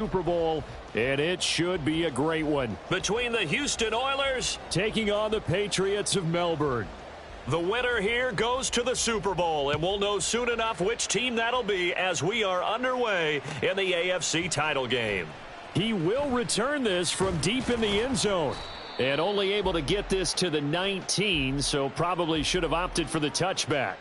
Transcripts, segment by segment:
Super Bowl, and it should be a great one. Between the Houston Oilers taking on the Patriots of Melbourne. The winner here goes to the Super Bowl, and we'll know soon enough which team that'll be as we are underway in the AFC title game. He will return this from deep in the end zone, and only able to get this to the 19, so probably should have opted for the touchback.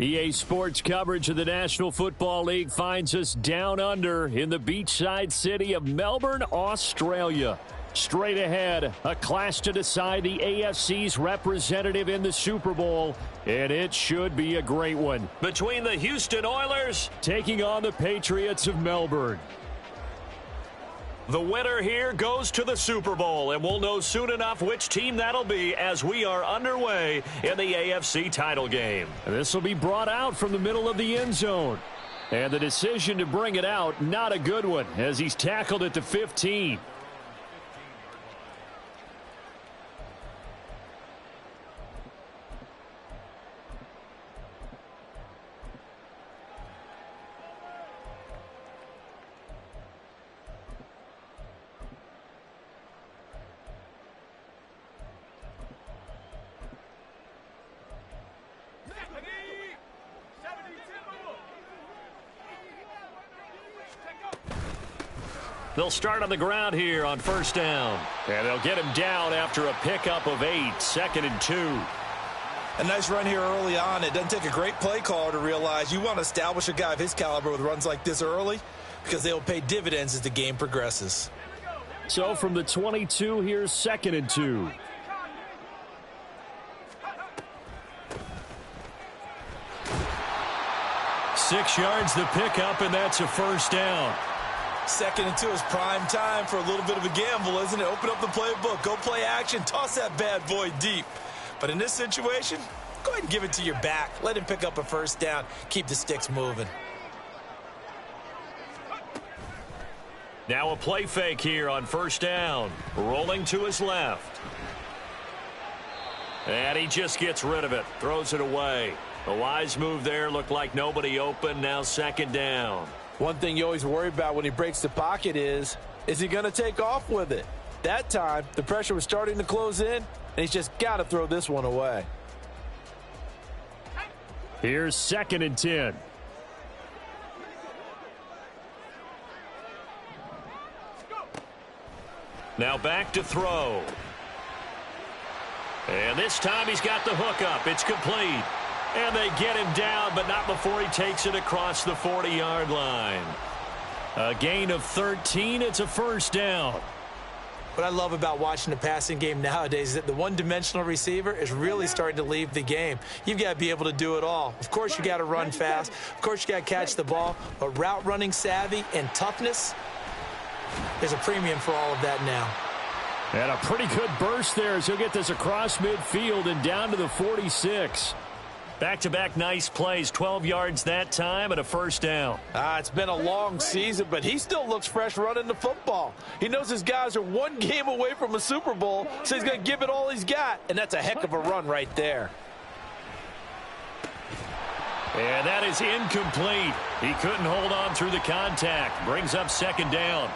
EA Sports coverage of the National Football League finds us down under in the beachside city of Melbourne, Australia. Straight ahead, a clash to decide the AFC's representative in the Super Bowl, and it should be a great one. Between the Houston Oilers taking on the Patriots of Melbourne. The winner here goes to the Super Bowl, and we'll know soon enough which team that'll be as we are underway in the AFC title game. And this will be brought out from the middle of the end zone. And the decision to bring it out, not a good one, as he's tackled at the 15. They'll start on the ground here on first down. And they'll get him down after a pickup of 8, 2nd and 2. A nice run here early on. It doesn't take a great play caller to realize you want to establish a guy of his caliber with runs like this early because they will pay dividends as the game progresses. So from the 22, here's 2nd and 2. Six yards the pickup, and that's a first down. 2nd and 2 is prime time for a little bit of a gamble, isn't it? Open up the playbook, go play action, toss that bad boy deep. But in this situation, go ahead and give it to your back. Let him pick up a first down. Keep the sticks moving. Now a play fake here on first down. Rolling to his left. And he just gets rid of it. Throws it away. A wise move there. Looked like nobody open. Now 2nd down. One thing you always worry about when he breaks the pocket is he going to take off with it? That time, the pressure was starting to close in, and he's just got to throw this one away. Here's 2nd and 10. Now back to throw. And this time he's got the hook up. It's complete. And they get him down, but not before he takes it across the 40-yard line. A gain of 13. It's a first down. What I love about watching the passing game nowadays is that the one-dimensional receiver is really starting to leave the game. You've got to be able to do it all. Of course, you got to run fast. Of course, you got to catch the ball. But route running savvy and toughness, there's a premium for all of that now. And a pretty good burst there as he'll get this across midfield and down to the 46. Back-to-back nice plays, 12 yards that time and a first down. It's been a long season, but he still looks fresh running the football. He knows his guys are one game away from a Super Bowl, so he's going to give it all he's got, and that's a heck of a run right there. And that is incomplete. He couldn't hold on through the contact. Brings up second down.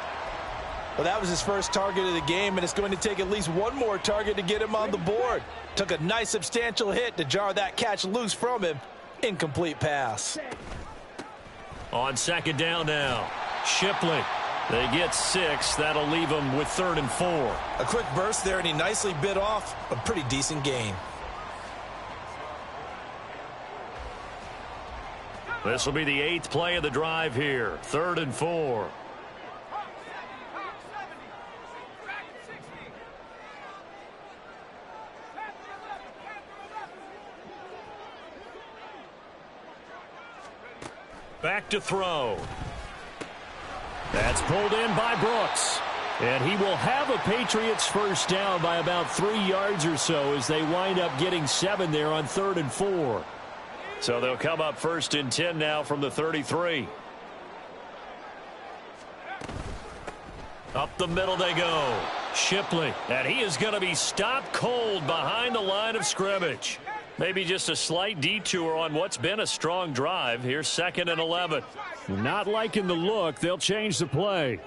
Well, that was his first target of the game, and it's going to take at least one more target to get him on the board. Took a nice substantial hit to jar that catch loose from him. Incomplete pass. On second down now, Shipley. They get 6. That'll leave them with 3rd and 4. A quick burst there, and he nicely bit off a pretty decent gain. This will be the 8th play of the drive here. 3rd and 4. Back to throw. That's pulled in by Brooks. And he will have a Patriots first down by about 3 yards or so as they wind up getting 7 there on 3rd and 4. So they'll come up 1st and 10 now from the 33. Up the middle they go. Shipley. And he is going to be stopped cold behind the line of scrimmage. Maybe just a slight detour on what's been a strong drive. Here's 2nd and 11. Not liking the look. They'll change the play.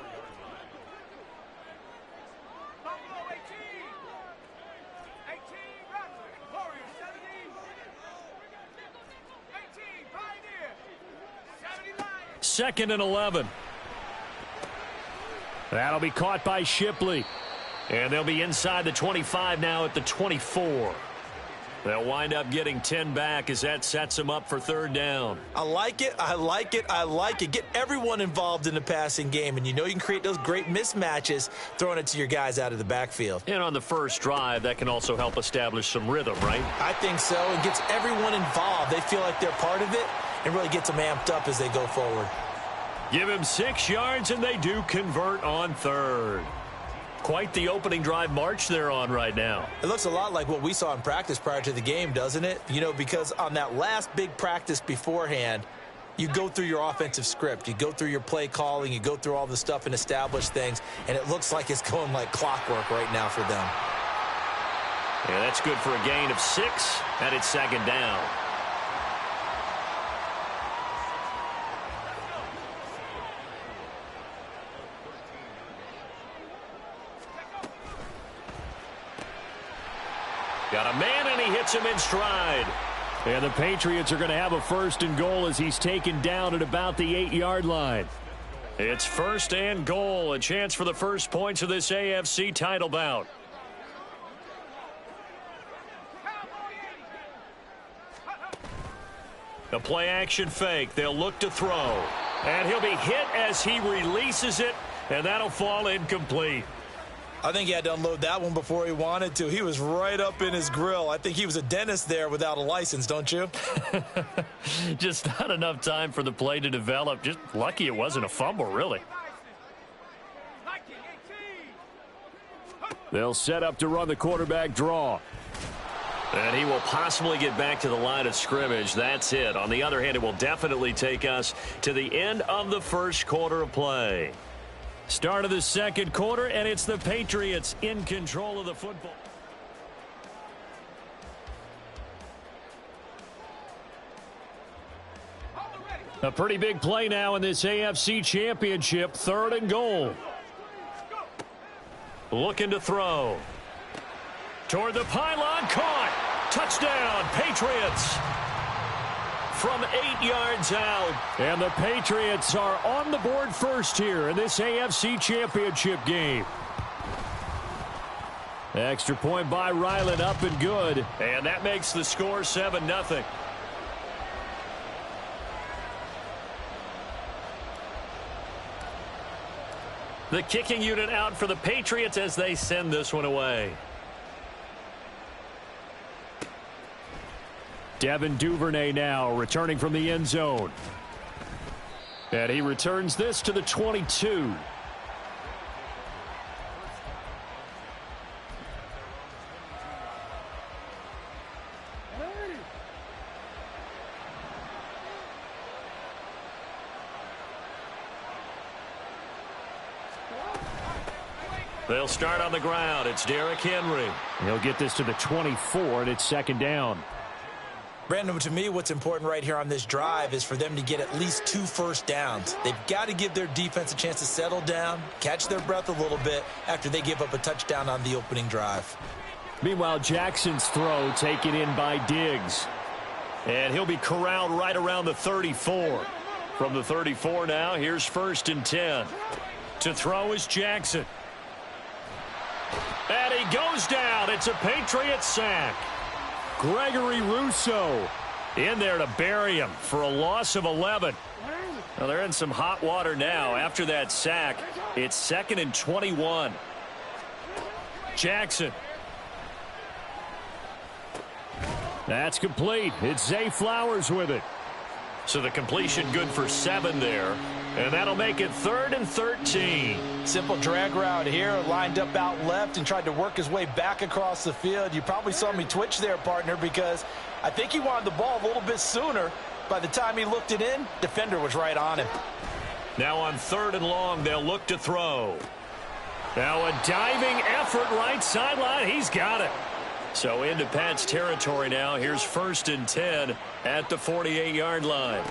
Second and 11. That'll be caught by Shipley. And they'll be inside the 25 now at the 24. They'll wind up getting 10 back as that sets them up for 3rd down. I like it. I like it. I like it. Get everyone involved in the passing game, and you know you can create those great mismatches throwing it to your guys out of the backfield. And on the first drive, that can also help establish some rhythm, right? I think so. It gets everyone involved. They feel like they're part of it and really gets them amped up as they go forward. Give him 6 yards, and they do convert on 3rd. Quite the opening drive march they're on right now. It looks a lot like what we saw in practice prior to the game, doesn't it? You know, because on that last big practice beforehand, you go through your offensive script. You go through your play calling. You go through all the stuff and establish things. And it looks like it's going like clockwork right now for them. Yeah, that's good for a gain of 6, and it's 2nd down. Got a man, and he hits him in stride. And the Patriots are going to have a 1st and goal as he's taken down at about the 8-yard line. It's 1st and goal, a chance for the first points of this AFC title bout. A play-action fake. They'll look to throw. And he'll be hit as he releases it, and that'll fall incomplete. I think he had to unload that one before he wanted to. He was right up in his grill. I think he was a dentist there without a license, don't you? Just not enough time for the play to develop. Just lucky it wasn't a fumble, really. They'll set up to run the quarterback draw. And he will possibly get back to the line of scrimmage. That's it. On the other hand, it will definitely take us to the end of the first quarter of play. Start of the second quarter, and it's the Patriots in control of the football. A pretty big play now in this AFC Championship. 3rd and goal. Looking to throw. Toward the pylon, caught. Touchdown, Patriots. From 8 yards out. And the Patriots are on the board first here in this AFC Championship game. Extra point by Ryland, up and good. And that makes the score 7-0. The kicking unit out for the Patriots as they send this one away. Devin Duvernay now returning from the end zone. And he returns this to the 22. They'll start on the ground. It's Derrick Henry. He'll get this to the 24, and it's second down. Brandon, to me, what's important right here on this drive is for them to get at least 2 first downs. They've got to give their defense a chance to settle down, catch their breath a little bit after they give up a touchdown on the opening drive. Meanwhile, Jackson's throw taken in by Diggs. And he'll be corralled right around the 34. From the 34 now, here's 1st and 10. To throw is Jackson. And he goes down. It's a Patriots sack. Gregory Rousseau in there to bury him for a loss of 11. Well, they're in some hot water now. After that sack, it's 2nd and 21. Jackson. That's complete. It's Zay Flowers with it. So the completion good for 7 there. And that'll make it 3rd and 13. Simple drag route here, lined up out left and tried to work his way back across the field. You probably saw me twitch there, partner, because I think he wanted the ball a little bit sooner. By the time he looked it in, defender was right on him. Now on 3rd and long, they'll look to throw. Now a diving effort right sideline. He's got it. So into Pat's territory now. Here's 1st and 10 at the 48-yard line.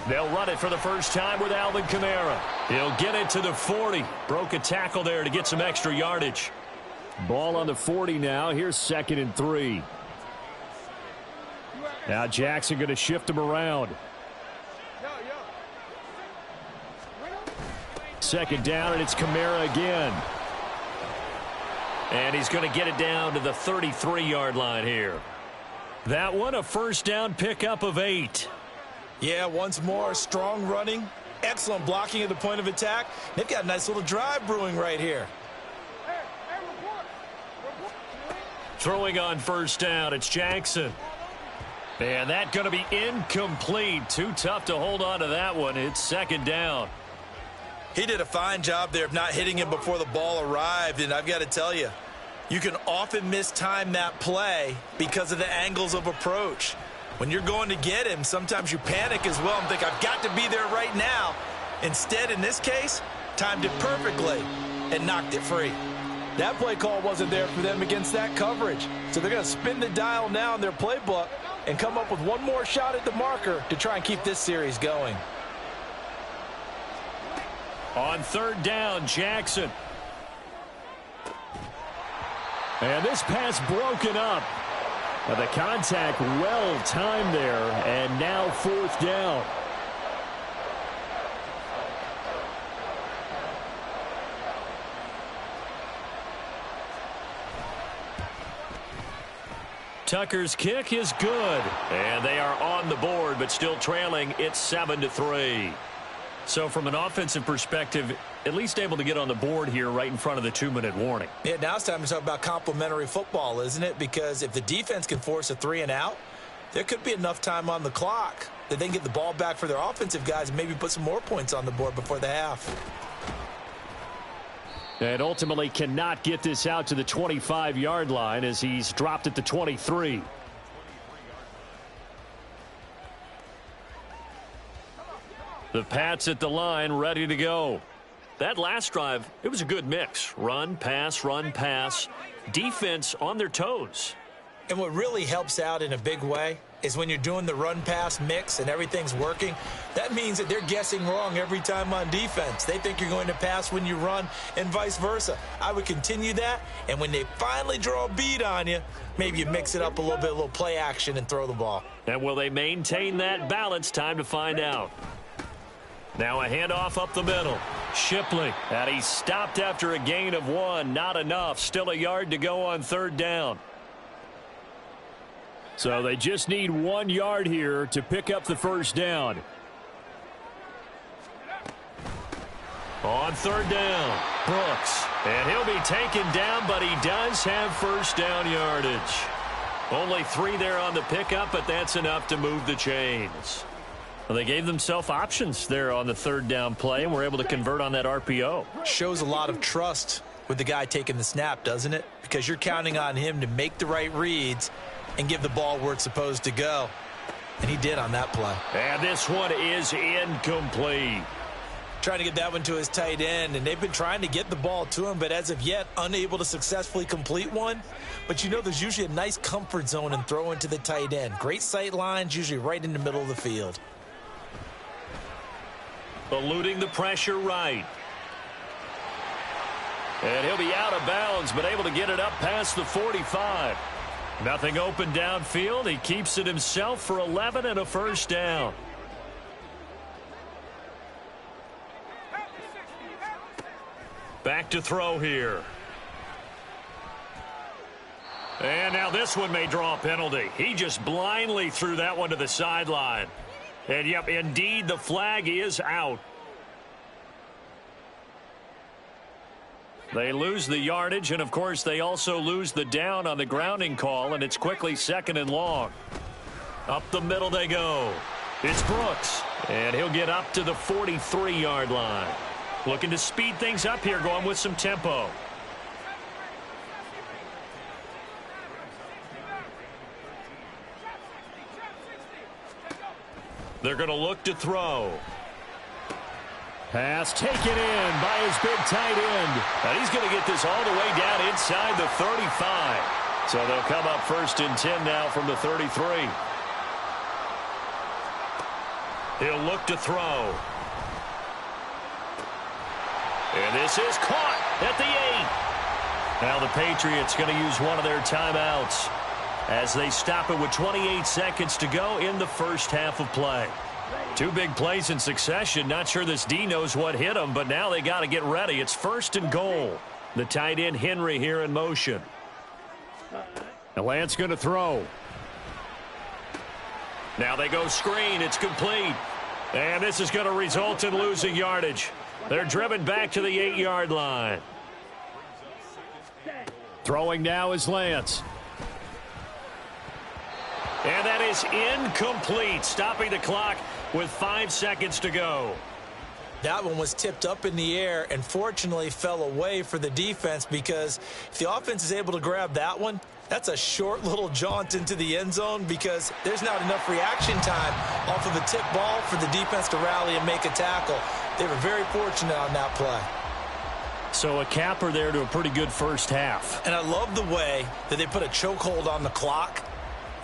They'll run it for the first time with Alvin Kamara. He'll get it to the 40. Broke a tackle there to get some extra yardage. Ball on the 40 now. Here's 2nd and 3. Now Jackson going to shift him around. 2nd down, and it's Kamara again. And he's going to get it down to the 33-yard line here. That one, a first down pickup of 8. Yeah, once more, strong running, excellent blocking at the point of attack. They've got a nice little drive brewing right here. Throwing on first down, it's Jackson. And that's going to be incomplete. Too tough to hold on to that one. It's 2nd down. He did a fine job there of not hitting him before the ball arrived, and I've got to tell you, you can often mistime that play because of the angles of approach. When you're going to get him, sometimes you panic as well and think, I've got to be there right now. Instead, in this case, timed it perfectly and knocked it free. That play call wasn't there for them against that coverage. So they're going to spin the dial now in their playbook and come up with one more shot at the marker to try and keep this series going. On 3rd down, Jackson. And this pass broken up. The contact well timed there, and now 4th down. Tucker's kick is good. And they are on the board, but still trailing. It's 7-3. So from an offensive perspective, at least able to get on the board here right in front of the 2-minute warning. Yeah, now it's time to talk about complementary football, isn't it? Because if the defense can force a 3 and out, there could be enough time on the clock that they can get the ball back for their offensive guys and maybe put some more points on the board before the half. And ultimately cannot get this out to the 25-yard line as he's dropped at the 23. The Pats at the line, ready to go. That last drive, it was a good mix. Run, pass, defense on their toes. And what really helps out in a big way is when you're doing the run-pass mix and everything's working, that means that they're guessing wrong every time on defense. They think you're going to pass when you run and vice versa. I would continue that, and when they finally draw a bead on you, maybe you mix it up a little play action and throw the ball. And will they maintain that balance? Time to find out. Now a handoff up the middle. Shipley, and he stopped after a gain of 1. Not enough. Still a yard to go on 3rd down. So they just need 1 yard here to pick up the first down. On 3rd down, Brooks. And he'll be taken down, but he does have first down yardage. Only 3 there on the pickup, but that's enough to move the chains. Well, they gave themselves options there on the 3rd down play and were able to convert on that RPO. Shows a lot of trust with the guy taking the snap, doesn't it? Because you're counting on him to make the right reads and give the ball where it's supposed to go. And he did on that play. And this one is incomplete. Trying to get that one to his tight end, and they've been trying to get the ball to him, but as of yet, unable to successfully complete one. But you know there's usually a nice comfort zone in throwing to the tight end. Great sight lines, usually right in the middle of the field. Eluding the pressure right. And he'll be out of bounds, but able to get it up past the 45. Nothing open downfield. He keeps it himself for 11 and a first down. Back to throw here. And now this one may draw a penalty. He just blindly threw that one to the sideline. And, yep, indeed, the flag is out. They lose the yardage, and, of course, they also lose the down on the grounding call, and it's quickly 2nd and long. Up the middle they go. It's Brooks, and he'll get up to the 43-yard line. Looking to speed things up here, going with some tempo. They're going to look to throw. Pass taken in by his big tight end. And he's going to get this all the way down inside the 35. So they'll come up 1st and 10 now from the 33. He'll look to throw. And this is caught at the 8. Now the Patriots going to use one of their timeouts as they stop it with 28 seconds to go in the first half of play. 2 big plays in succession. Not sure this D knows what hit him, but now they got to get ready. It's 1st and goal. The tight end Henry here in motion. And Lance going to throw. Now they go screen. It's complete. And this is going to result in losing yardage. They're driven back to the 8-yard line. Throwing now is Lance. And that is incomplete, stopping the clock with 5 seconds to go. That one was tipped up in the air and fortunately fell away for the defense, because if the offense is able to grab that one, that's a short little jaunt into the end zone, because there's not enough reaction time off of a tip ball for the defense to rally and make a tackle. They were very fortunate on that play. So a capper there to a pretty good first half. And I love the way that they put a chokehold on the clock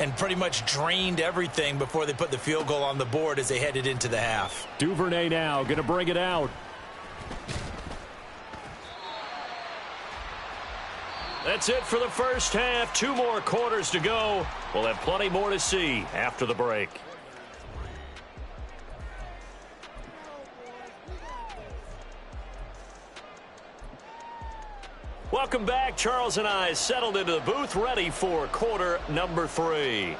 and pretty much drained everything before they put the field goal on the board as they headed into the half. Duvernay now going to bring it out. That's it for the first half. 2 more quarters to go. We'll have plenty more to see after the break. Welcome back. Charles and I settled into the booth, ready for quarter number 3.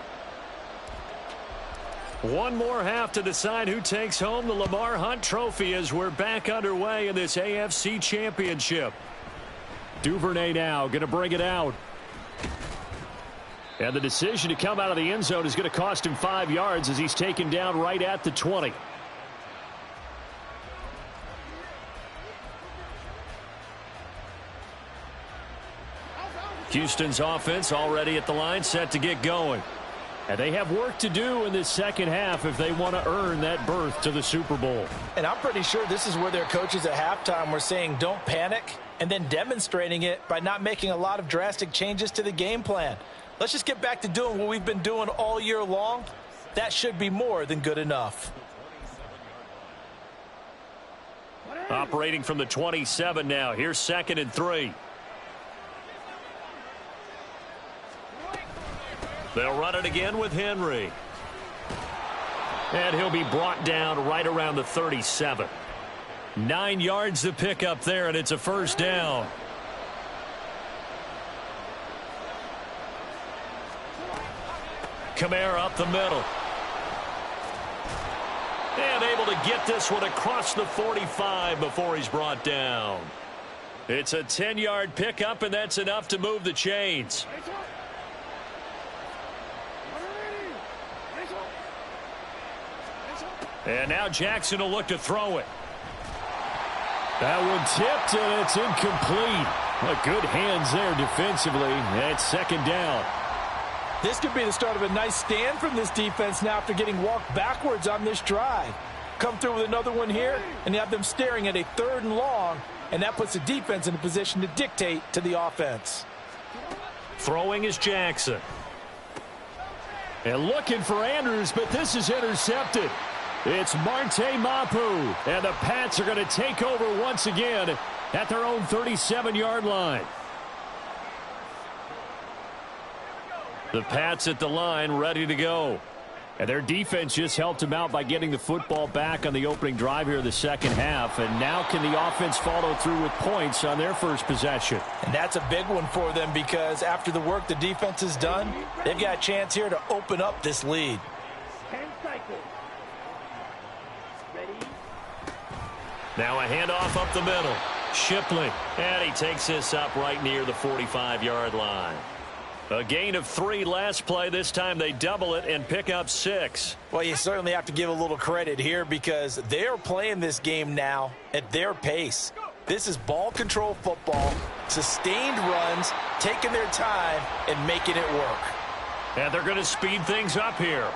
One more half to decide who takes home the Lamar Hunt Trophy as we're back underway in this AFC Championship. Duvernay now going to bring it out. And the decision to come out of the end zone is going to cost him 5 yards as he's taken down right at the 20. Houston's offense already at the line, set to get going. And they have work to do in this second half if they want to earn that berth to the Super Bowl. And I'm pretty sure this is where their coaches at halftime were saying don't panic, and then demonstrating it by not making a lot of drastic changes to the game plan. Let's just get back to doing what we've been doing all year long. That should be more than good enough. Operating from the 27 now. Here's 2nd and 3. They'll run it again with Henry. And he'll be brought down right around the 37. 9 yards to pick up there, and it's a first down. Kamara up the middle. And able to get this one across the 45 before he's brought down. It's a 10-yard pickup, and that's enough to move the chains. And now Jackson will look to throw it. That one tipped, and it's incomplete. Good hands there defensively. It's 2nd down. This could be the start of a nice stand from this defense now after getting walked backwards on this drive. come through with another one here, and you have them staring at a 3rd and long, and that puts the defense in a position to dictate to the offense. Throwing is Jackson. And looking for Andrews, but this is intercepted. It's Marte Mapu, and the Pats are going to take over once again at their own 37-yard line. The Pats at the line, ready to go. And their defense just helped them out by getting the football back on the opening drive here in the second half. And now can the offense follow through with points on their first possession? And that's a big one for them because after the work the defense has done, they've got a chance here to open up this lead. 10 cycles. Ready? Now a handoff up the middle. Shipley. And he takes this up right near the 45-yard line. A gain of 3 last play. This time they double it and pick up 6. Well, you certainly have to give a little credit here because they're playing this game now at their pace. This is ball control football, sustained runs, taking their time and making it work. And they're going to speed things up here.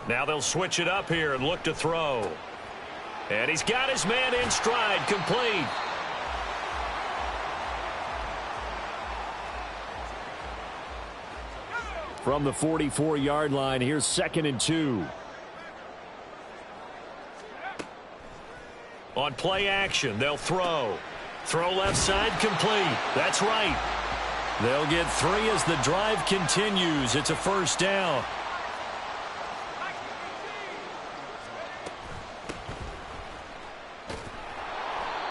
Now they'll switch it up here and look to throw. And he's got his man in stride, complete. From the 44-yard line, here's 2nd and 2. On play action, they'll throw. Throw left side, complete. That's right. They'll get 3 as the drive continues. It's a first down.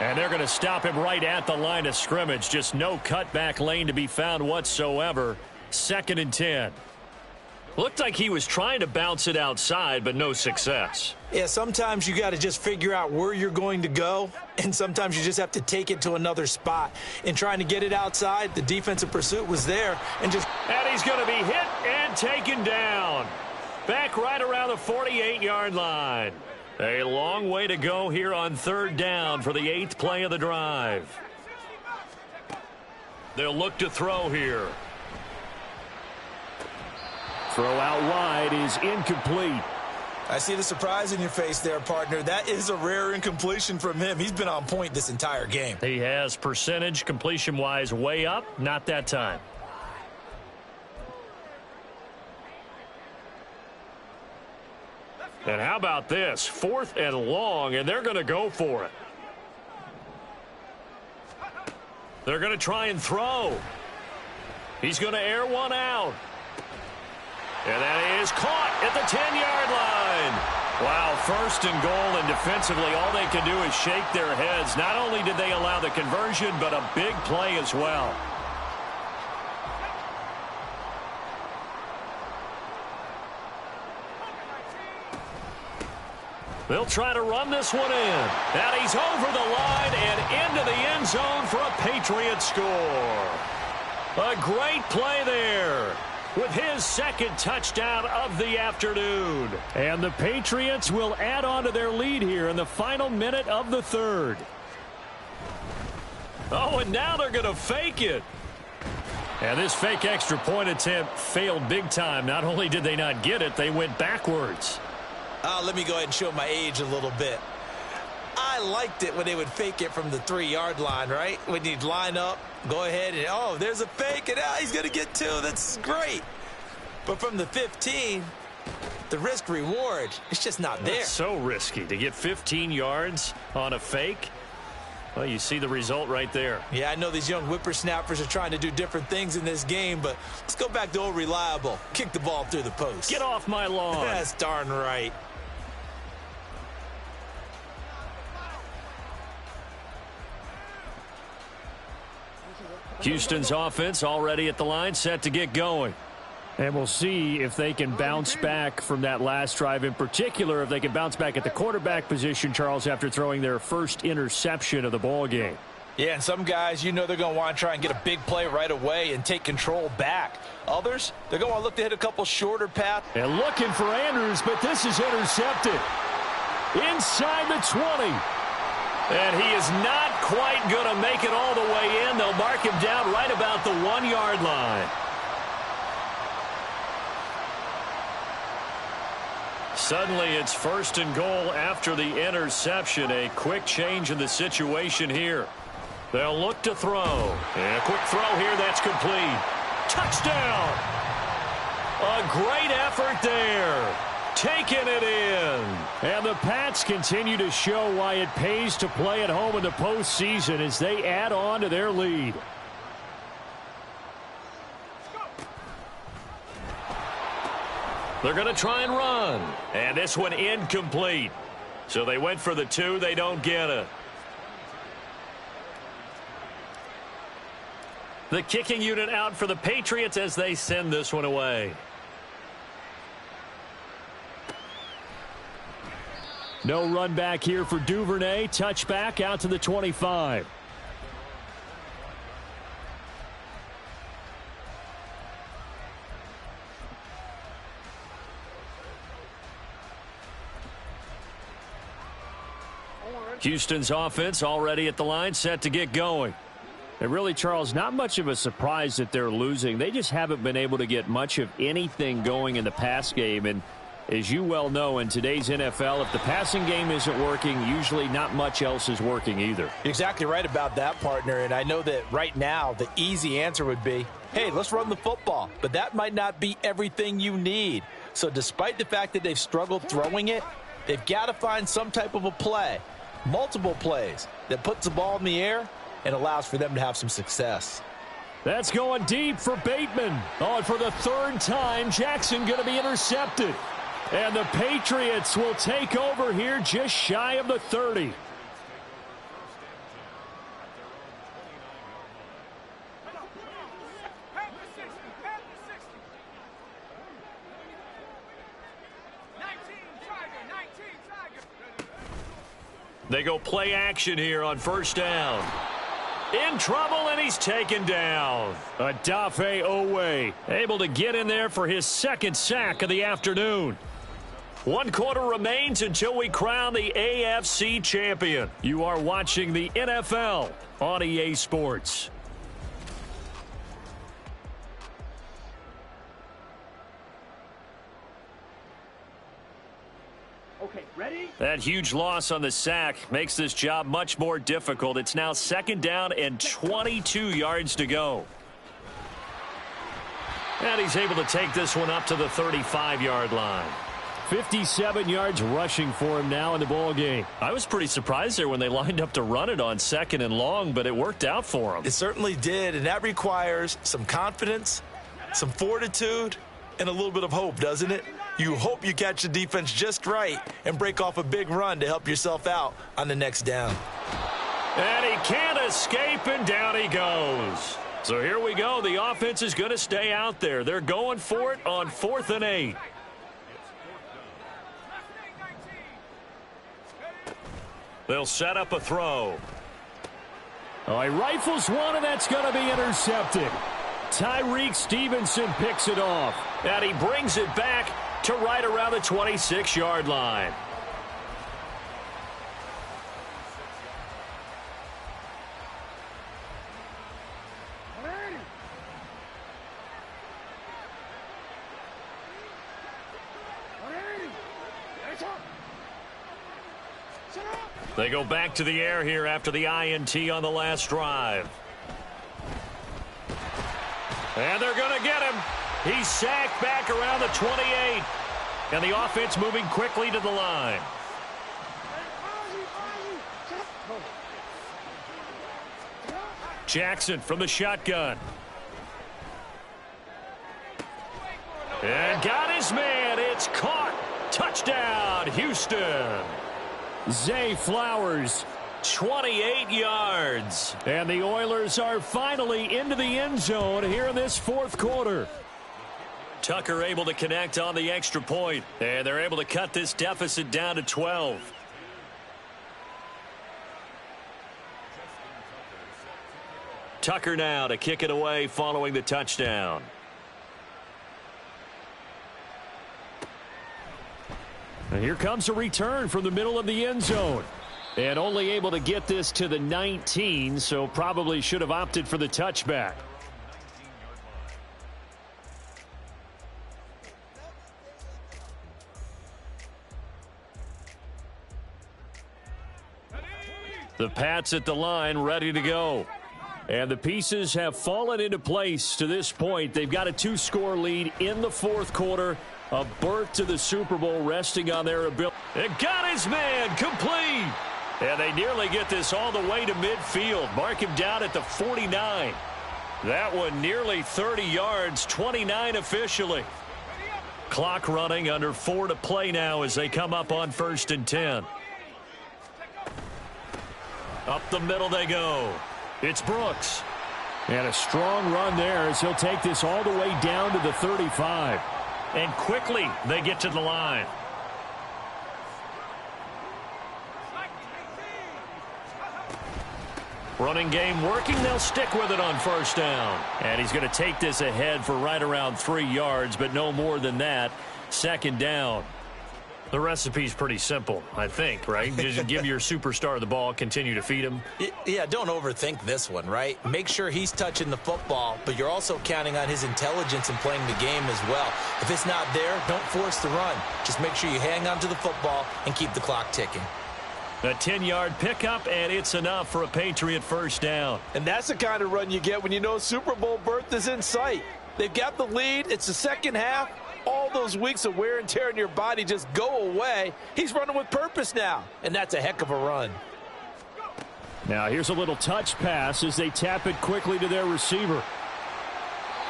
And they're going to stop him right at the line of scrimmage. Just no cutback lane to be found whatsoever. 2nd and 10. Looked like he was trying to bounce it outside, but no success. Yeah, sometimes you got to just figure out where you're going to go, and sometimes you just have to take it to another spot. In trying to get it outside, the defensive pursuit was there. And he's going to be hit and taken down. Back right around the 48-yard line. A long way to go here on 3rd down for the 8th play of the drive. They'll look to throw here. Throw out wide is incomplete. I see the surprise in your face there, partner. That is a rare incompletion from him. He's been on point this entire game. He has percentage completion-wise way up. Not that time. And how about this? 4th and long, and they're going to go for it. They're going to try and throw. He's going to air one out. And that is caught at the 10-yard line. Wow, 1st and goal, and defensively all they can do is shake their heads. Not only did they allow the conversion, but a big play as well. They'll try to run this one in. And he's over the line and into the end zone for a Patriot score. A great play there with his 2nd touchdown of the afternoon. And the Patriots will add on to their lead here in the final minute of the 3rd. Oh, and now they're going to fake it. And this fake extra point attempt failed big time. Not only did they not get it, they went backwards. let me go ahead and show my age a little bit. I liked it when they would fake it from the 3-yard line, right? When you'd line up, go ahead and, oh, there's a fake, and he's going to get 2. That's great. But from the 15, the risk reward, it's just not there. It's so risky to get 15 yards on a fake. Well, you see the result right there. Yeah, I know these young whippersnappers are trying to do different things in this game, but let's go back to old reliable. Kick the ball through the post. Get off my lawn. That's darn right. Houston's offense already at the line, set to get going. And we'll see if they can bounce back from that last drive, in particular if they can bounce back at the quarterback position, Charles, after throwing their first interception of the ball game. Yeah, and some guys, you know, they're going to want to try and get a big play right away and take control back. Others, they're going to want to look to hit a couple shorter paths. And looking for Andrews, but this is intercepted. Inside the 20. And he is not quite going to make it all the way in. They'll mark him down right about the 1-yard line. Suddenly it's 1st and goal after the interception. A quick change in the situation here. They'll look to throw. And a quick throw here. That's complete. Touchdown. A great effort there. Taking it in. And the Pats continue to show why it pays to play at home in the postseason as they add on to their lead. They're going to try and run. And this one incomplete. So they went for the 2. They don't get it. The kicking unit out for the Patriots as they send this one away. No run back here for Duvernay. Touchback out to the 25. Houston's offense already at the line, set to get going. And really, Charles, not much of a surprise that they're losing. They just haven't been able to get much of anything going in the pass game. And as you well know, in today's NFL, if the passing game isn't working, usually not much else is working either. You're exactly right about that, partner. And I know that right now the easy answer would be, hey, let's run the football. But that might not be everything you need. So despite the fact that they've struggled throwing it, they've got to find some type of a play. Multiple plays that puts the ball in the air and allows for them to have some success. That's going deep for Bateman. Oh, and for the 3rd time, Jackson going to be intercepted. And the Patriots will take over here just shy of the 30. They go play action here on 1st down. In trouble, and he's taken down. Odafe Owe able to get in there for his 2nd sack of the afternoon. 1 quarter remains until we crown the AFC champion. You are watching the NFL on EA Sports. Okay, ready? That huge loss on the sack makes this job much more difficult. It's now 2nd down and 22 yards to go. And he's able to take this one up to the 35-yard line. 57 yards rushing for him now in the ball game. I was pretty surprised there when they lined up to run it on 2nd and long, but it worked out for him. It certainly did, and that requires some confidence, some fortitude, and a little bit of hope, doesn't it? You hope you catch the defense just right and break off a big run to help yourself out on the next down. And he can't escape, and down he goes. So here we go. The offense is going to stay out there. They're going for it on 4th and 8. They'll set up a throw. Oh, he rifles one, and that's going to be intercepted. Tyreek Stevenson picks it off. And he brings it back to right around the 26-yard line. They go back to the air here after the INT on the last drive. And they're going to get him. He's sacked back around the 28. And the offense moving quickly to the line. Jackson from the shotgun. And got his man. It's caught. Touchdown, Houston. Zay Flowers, 28 yards. And the Oilers are finally into the end zone here in this 4th quarter. Tucker able to connect on the extra point. And they're able to cut this deficit down to 12. Tucker now to kick it away following the touchdown. And here comes a return from the middle of the end zone. And only able to get this to the 19, so probably should have opted for the touchback. The Pats at the line, ready to go. And the pieces have fallen into place to this point. They've got a 2-score lead in the fourth quarter. A berth to the Super Bowl resting on their ability. And got his man complete. And they nearly get this all the way to midfield. Mark him down at the 49. That one nearly 30 yards, 29 officially. Clock running, under 4 to play now as they come up on 1st and 10. Up the middle they go. It's Brooks. And a strong run there as he'll take this all the way down to the 35. And quickly they get to the line. Running game working. They'll stick with it on 1st down. And he's going to take this ahead for right around 3 yards, but no more than that. 2nd down. The recipe's pretty simple, I think, right? Just give your superstar the ball, continue to feed him. Yeah, don't overthink this one, right? Make sure he's touching the football, but you're also counting on his intelligence in playing the game as well. If it's not there, don't force the run. Just make sure you hang on to the football and keep the clock ticking. A 10-yard pickup, and it's enough for a Patriot 1st down. And that's the kind of run you get when you know Super Bowl berth is in sight. They've got the lead. It's the second half. All those weeks of wear and tear in your body just go away. He's running with purpose now, and that's a heck of a run. Now here's a little touch pass as they tap it quickly to their receiver.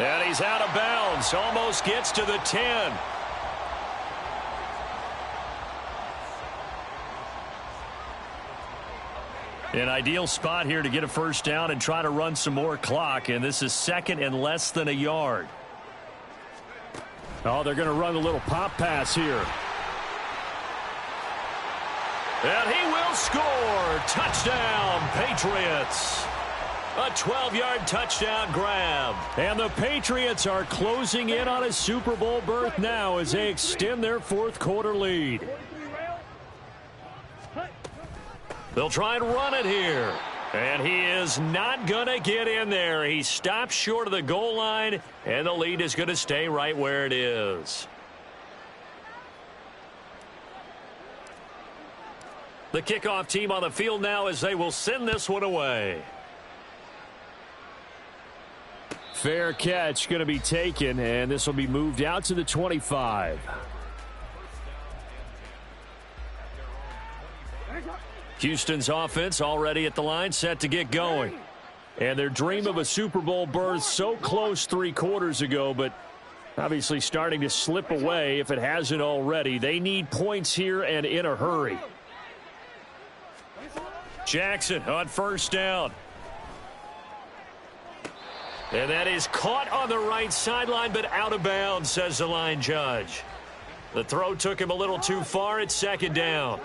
And he's out of bounds. Almost gets to the 10. An ideal spot here to get a 1st down and try to run some more clock, and this is 2nd and less than a yard. Oh, they're going to run a little pop pass here. And he will score. Touchdown, Patriots. A 12-yard touchdown grab. And the Patriots are closing in on a Super Bowl berth now as they extend their 4th quarter lead. They'll try and run it here. And he is not going to get in there. He stops short of the goal line, and the lead is going to stay right where it is. The kickoff team on the field now as they will send this one away. Fair catch going to be taken, and this will be moved out to the 25. Houston's offense already at the line, set to get going. And their dream of a Super Bowl berth so close 3 quarters ago, but obviously starting to slip away if it hasn't already. They need points here and in a hurry. Jackson on 1st down. And that is caught on the right sideline, but out of bounds, says the line judge. The throw took him a little too far. It's 2nd down.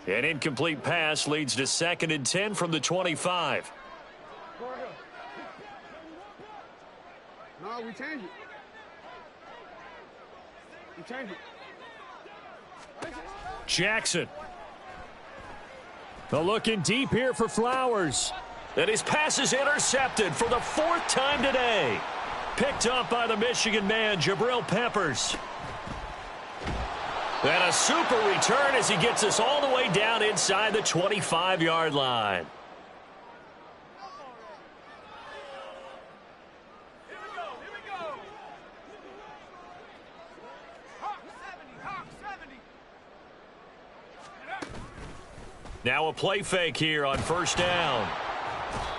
An incomplete pass leads to 2nd and 10 from the 25. No, we change it. We change it. Jackson. The looking deep here for Flowers. And his pass is intercepted for the 4th time today. Picked up by the Michigan man, Jabril Peppers. And a super return as he gets us all the way down inside the 25-yard line. Now a play fake here on 1st down.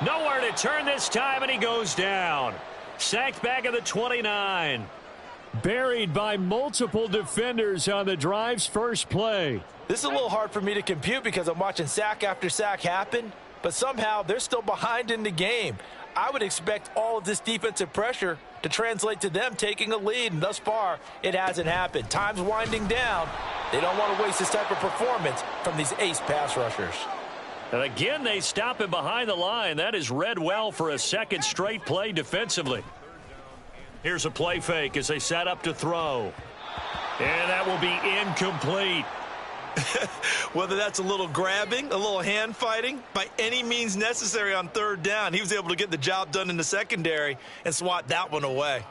Nowhere to turn this time, and he goes down. Sacked back at the 29. Buried by multiple defenders on the drive's first play. This is a little hard for me to compute because I'm watching sack after sack happen, but somehow they're still behind in the game. I would expect all of this defensive pressure to translate to them taking a lead, and thus far, it hasn't happened. Time's winding down. They don't want to waste this type of performance from these ace pass rushers. And again, they stop him behind the line. That is read well for a 2nd straight play defensively. Here's a play fake as they set up to throw. And that will be incomplete. Whether that's a little grabbing, a little hand fighting, by any means necessary on 3rd down, he was able to get the job done in the secondary and swat that one away.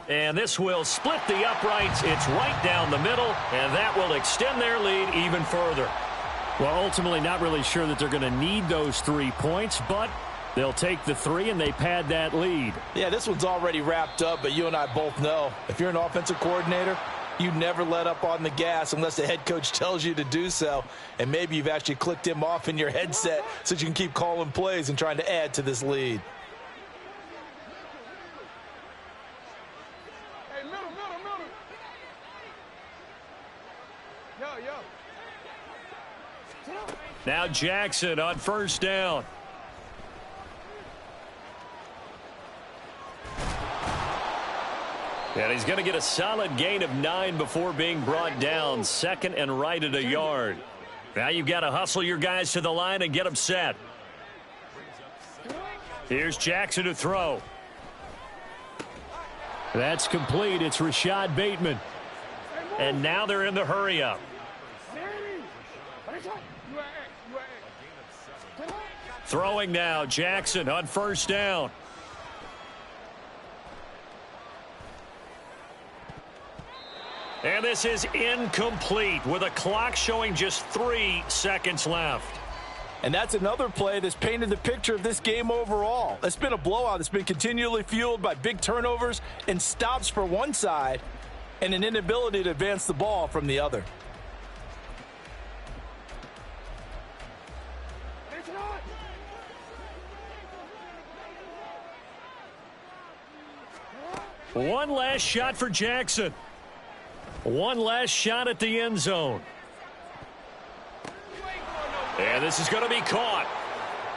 And this will split the uprights. It's right down the middle, and that will extend their lead even further. Well, ultimately not really sure that they're going to need those 3 points, but they'll take the 3 and they pad that lead. Yeah, this one's already wrapped up, but you and I both know if you're an offensive coordinator, you never let up on the gas unless the head coach tells you to do so. And maybe you've actually clicked him off in your headset so you can keep calling plays and trying to add to this lead. Hey, middle. Yo. Now Jackson on first down. And he's going to get a solid gain of 9 before being brought down. 2nd and right at a yard. Now you've got to hustle your guys to the line and get them set. Here's Jackson to throw. That's complete. It's Rashad Bateman. And now they're in the hurry-up. Throwing now, Jackson on first down. And this is incomplete with a clock showing just 3 seconds left. And that's another play that's painted the picture of this game overall. It's been a blowout that's been continually fueled by big turnovers and stops for one side and an inability to advance the ball from the other. One last shot for Jackson. One last shot at the end zone. And this is going to be caught.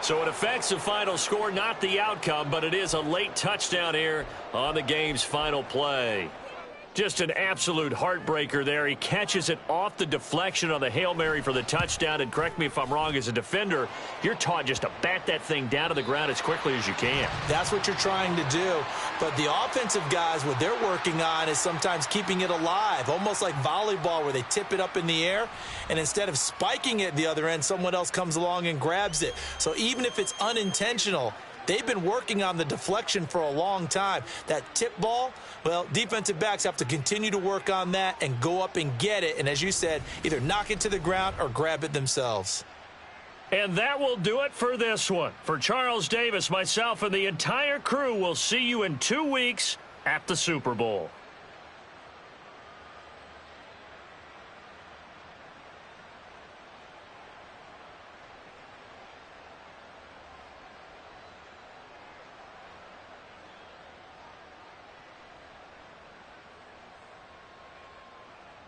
So it affects the final score, not the outcome, but it is a late touchdown here on the game's final play. Just an absolute heartbreaker there. He catches it off the deflection on the Hail Mary for the touchdown. And correct me if I'm wrong, as a defender, you're taught just to bat that thing down to the ground as quickly as you can. That's what you're trying to do. But the offensive guys, what they're working on is sometimes keeping it alive, almost like volleyball where they tip it up in the air, and instead of spiking it at the other end, someone else comes along and grabs it. So even if it's unintentional, they've been working on the deflection for a long time. That tip ball, well, defensive backs have to continue to work on that and go up and get it. And as you said, either knock it to the ground or grab it themselves. And that will do it for this one. For Charles Davis, myself, and the entire crew, we'll see you in 2 weeks at the Super Bowl.